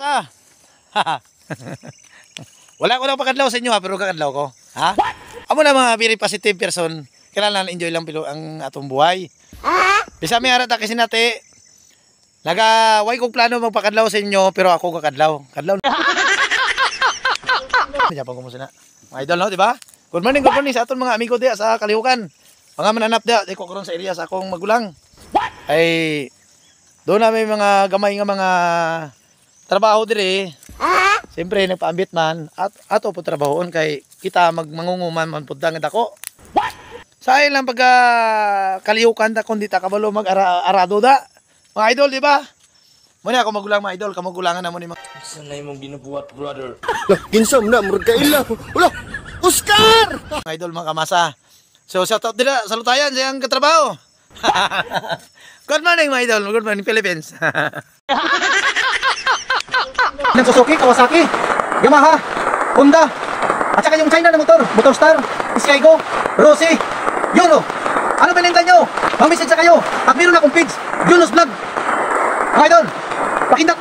Ah. Wala ko lang pakadlaw sa inyo ha, pero kakadlaw ko. Ha? Amo na mga very positive person. Kailangan enjoy lang pilo ang atong buhay. Bisa may harata kasi nate. Way kong plano magpakadlaw sa inyo, pero ako kakadlaw. Kadlaw. Japon ko mo sina. Mga idol no, di ba? Good morning sa aton mga amigo diya sa Kalihukan. Mga mananap diya, di ko karon sa area sa akong magulang. Ay doon na may mga gamay nga mga trabaho dire. Siyempre nagpaambit man at ato po trabahoon kay kita mangunguman man pud nga dako. Sa lang pag Kalihukan ta kun di ta kabalo mag-arado da. Mga idol di ba? Muna ako magulang mga idol, kamagulangan na mo ni mga sanay mong ginabuhat, brother. Kinsam na murag kaila. Wala, Oscar! mga idol mga kamasa. So shout out dira, salutayan sa iyang katrabaho. Good morning mga idol, good morning Philippines. Ng Suzuki, Kawasaki, Yamaha, Honda, at saka yung China na motor Star, Skygo, Rossi, Yuno. Ano pinintay nyo? Mag-message sa kayo. At meron akong page, Yuno's Vlog. Mga idol, pakindak